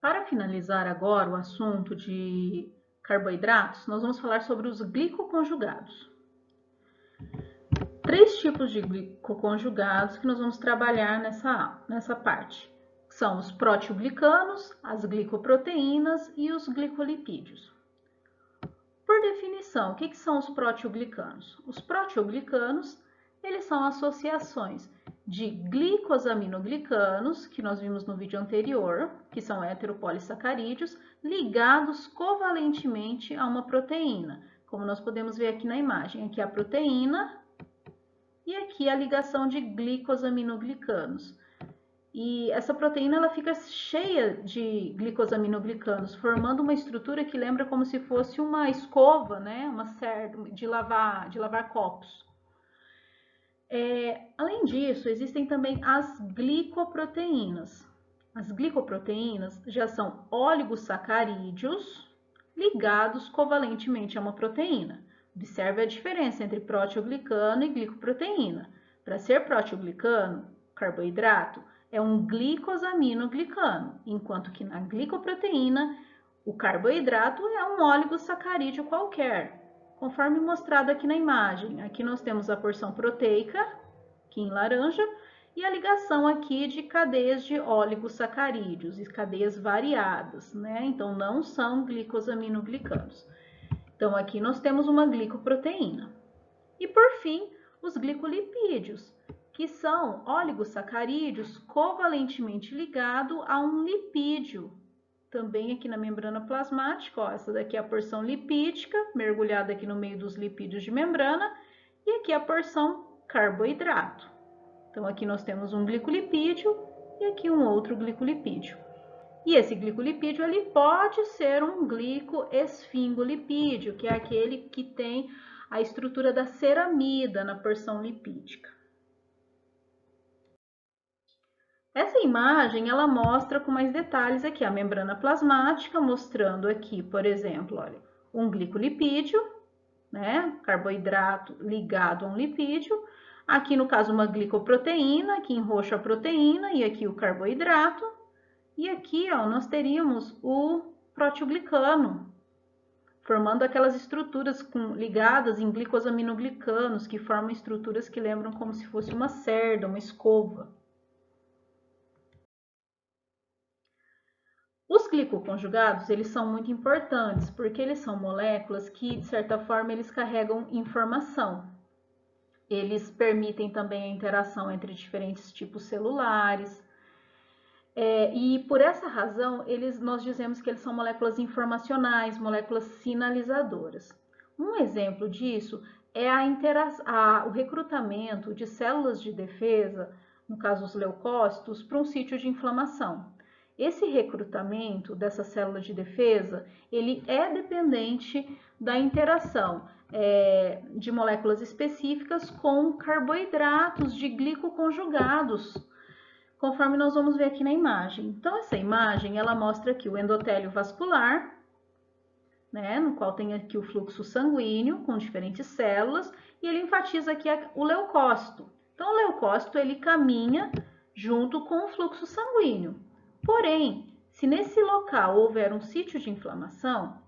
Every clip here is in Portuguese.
Para finalizar agora o assunto de carboidratos, nós vamos falar sobre os glicoconjugados. Três tipos de glicoconjugados que nós vamos trabalhar nessa parte. São os proteoglicanos, as glicoproteínas e os glicolipídios. Por definição, o que são os proteoglicanos? Os proteoglicanos, eles são associações de glicosaminoglicanos, que nós vimos no vídeo anterior, que são heteropolissacarídeos, ligados covalentemente a uma proteína, como nós podemos ver aqui na imagem. Aqui a proteína e aqui a ligação de glicosaminoglicanos. E essa proteína ela fica cheia de glicosaminoglicanos, formando uma estrutura que lembra como se fosse uma escova, né? Uma cerda de lavar copos. Além disso, existem também as glicoproteínas. As glicoproteínas já são oligosacarídeos ligados covalentemente a uma proteína. Observe a diferença entre proteoglicano e glicoproteína. Para ser proteoglicano, carboidrato, é um glicosaminoglicano, enquanto que na glicoproteína, o carboidrato é um oligosacarídeo qualquer, conforme mostrado aqui na imagem. Aqui nós temos a porção proteica, aqui em laranja, e a ligação aqui de cadeias de oligosacarídeos, e cadeias variadas, né? Então, não são glicosaminoglicanos. Então, aqui nós temos uma glicoproteína. E, por fim, os glicolipídios, que são oligosacarídeos covalentemente ligados a um lipídio. Também aqui na membrana plasmática, ó, essa daqui é a porção lipídica, mergulhada aqui no meio dos lipídios de membrana, e aqui a porção carboidrato. Então, aqui nós temos um glicolipídio e aqui um outro glicolipídio. E esse glicolipídio, ele pode ser um glicoesfingolipídio, que é aquele que tem a estrutura da ceramida na porção lipídica. Essa imagem, ela mostra com mais detalhes aqui a membrana plasmática, mostrando aqui, por exemplo, olha, um glicolipídio, né, carboidrato ligado a um lipídio. Aqui, no caso, uma glicoproteína, aqui em roxo a proteína e aqui o carboidrato. E aqui, ó, nós teríamos o proteoglicano, formando aquelas estruturas ligadas em glicosaminoglicanos, que formam estruturas que lembram como se fosse uma cerda, uma escova. Os glicoconjugados, eles são muito importantes, porque eles são moléculas que, de certa forma, eles carregam informação. Eles permitem também a interação entre diferentes tipos celulares. E por essa razão, nós dizemos que eles são moléculas informacionais, moléculas sinalizadoras. Um exemplo disso é o recrutamento de células de defesa, no caso os leucócitos, para um sítio de inflamação. Esse recrutamento dessa célula de defesa, ele é dependente da interação de moléculas específicas com carboidratos de glicoconjugados, conforme nós vamos ver aqui na imagem. Então, essa imagem, ela mostra aqui o endotélio vascular, né, no qual tem aqui o fluxo sanguíneo com diferentes células, e ele enfatiza aqui o leucócito. Então, o leucócito, ele caminha junto com o fluxo sanguíneo. Porém, se nesse local houver um sítio de inflamação,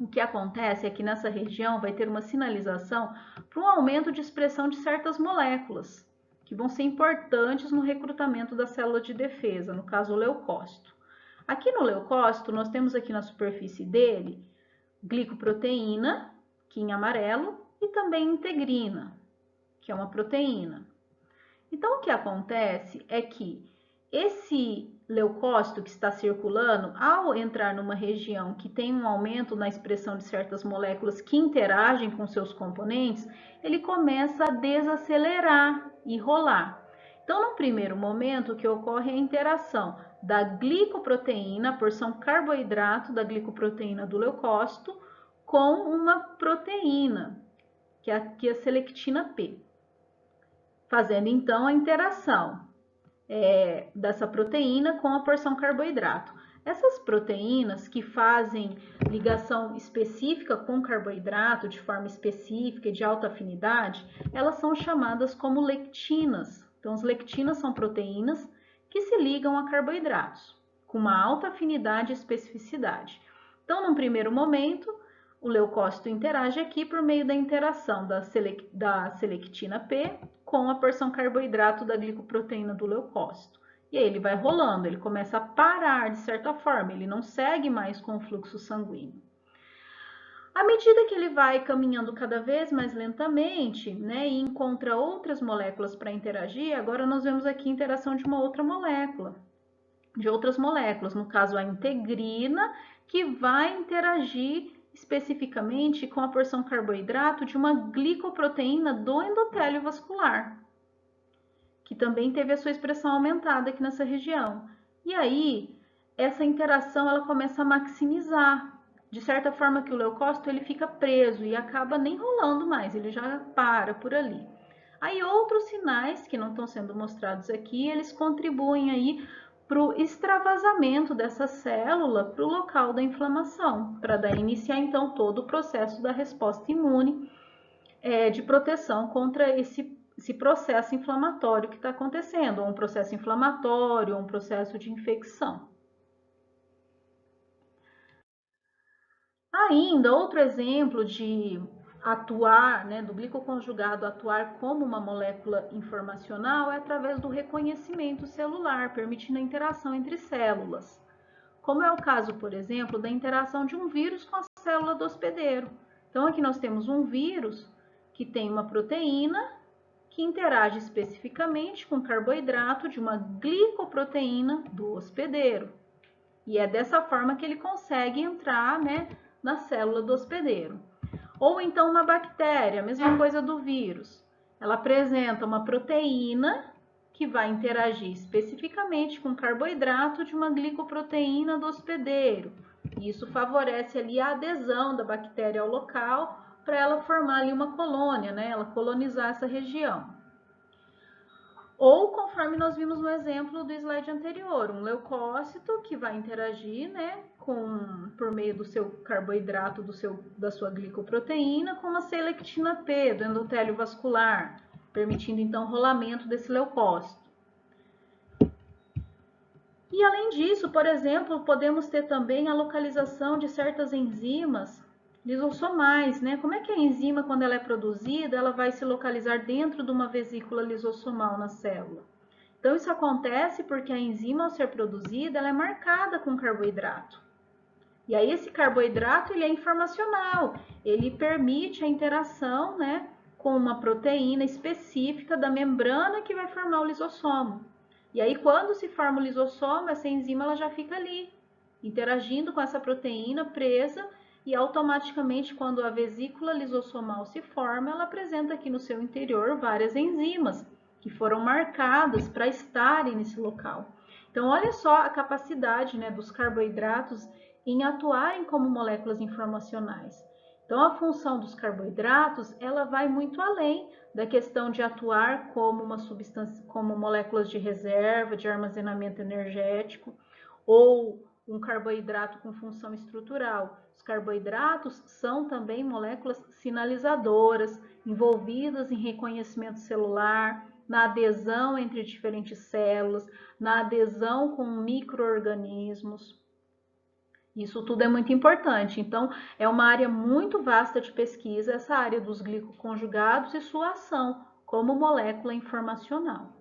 o que acontece é que nessa região vai ter uma sinalização para um aumento de expressão de certas moléculas, que vão ser importantes no recrutamento da célula de defesa, no caso o leucócito. Aqui no leucócito, nós temos aqui na superfície dele glicoproteína, que em amarelo, e também integrina, que é uma proteína. Então, o que acontece é que esse leucócito que está circulando, ao entrar numa região que tem um aumento na expressão de certas moléculas que interagem com seus componentes, ele começa a desacelerar e rolar. Então, no primeiro momento, o que ocorre é a interação da glicoproteína, a porção carboidrato da glicoproteína do leucócito, com uma proteína, que é aqui a selectina P, fazendo então a interação dessa proteína com a porção carboidrato. Essas proteínas que fazem ligação específica com carboidrato, de forma específica e de alta afinidade, elas são chamadas como lectinas. Então, as lectinas são proteínas que se ligam a carboidratos. com uma alta afinidade e especificidade. Então, num primeiro momento, o leucócito interage aqui por meio da interação da selectina P com a porção carboidrato da glicoproteína do leucócito. E aí ele vai rolando, ele começa a parar de certa forma, ele não segue mais com o fluxo sanguíneo. À medida que ele vai caminhando cada vez mais lentamente, né, e encontra outras moléculas para interagir, agora nós vemos aqui a interação de uma outra molécula, de outras moléculas, no caso a integrina, que vai interagir especificamente com a porção carboidrato de uma glicoproteína do endotélio vascular, que também teve a sua expressão aumentada aqui nessa região. E aí, essa interação ela começa a maximizar, de certa forma que o leucócito ele fica preso e acaba nem rolando mais, ele já para por ali. Aí outros sinais que não estão sendo mostrados aqui, eles contribuem aí para o extravasamento dessa célula para o local da inflamação, para daí iniciar então todo o processo da resposta imune de proteção contra esse processo inflamatório que está acontecendo, ou um processo inflamatório, ou um processo de infecção. Ainda, outro exemplo de atuar, né, do glicoconjugado atuar como uma molécula informacional é através do reconhecimento celular, permitindo a interação entre células. Como é o caso, por exemplo, da interação de um vírus com a célula do hospedeiro. Então, aqui nós temos um vírus que tem uma proteína que interage especificamente com carboidrato de uma glicoproteína do hospedeiro. E é dessa forma que ele consegue entrar, né, na célula do hospedeiro. Ou então uma bactéria, a mesma coisa do vírus. Ela apresenta uma proteína que vai interagir especificamente com carboidrato de uma glicoproteína do hospedeiro. E isso favorece ali a adesão da bactéria ao local para ela formar ali uma colônia, né? Ela colonizar essa região. Ou, conforme nós vimos no exemplo do slide anterior, um leucócito que vai interagir, né, por meio do seu carboidrato, da sua glicoproteína, com uma selectina P, do endotélio vascular, permitindo então o rolamento desse leucócito. E além disso, por exemplo, podemos ter também a localização de certas enzimas lisossomais, né? Como é que a enzima, quando ela é produzida, ela vai se localizar dentro de uma vesícula lisossomal na célula? Então, isso acontece porque a enzima, ao ser produzida, ela é marcada com carboidrato. E aí, esse carboidrato, ele é informacional, ele permite a interação, né, com uma proteína específica da membrana que vai formar o lisossomo. E aí, quando se forma o lisossomo, essa enzima ela já fica ali, interagindo com essa proteína presa, e automaticamente, quando a vesícula lisossomal se forma, ela apresenta aqui no seu interior várias enzimas que foram marcadas para estarem nesse local. Então, olha só a capacidade, né, dos carboidratos em atuarem como moléculas informacionais. Então, a função dos carboidratos, ela vai muito além da questão de atuar como uma substância, como moléculas de reserva, de armazenamento energético, ou um carboidrato com função estrutural. Os carboidratos são também moléculas sinalizadoras, envolvidas em reconhecimento celular, na adesão entre diferentes células, na adesão com micro-organismos. Isso tudo é muito importante. Então, é uma área muito vasta de pesquisa, essa área dos glicoconjugados e sua ação como molécula informacional.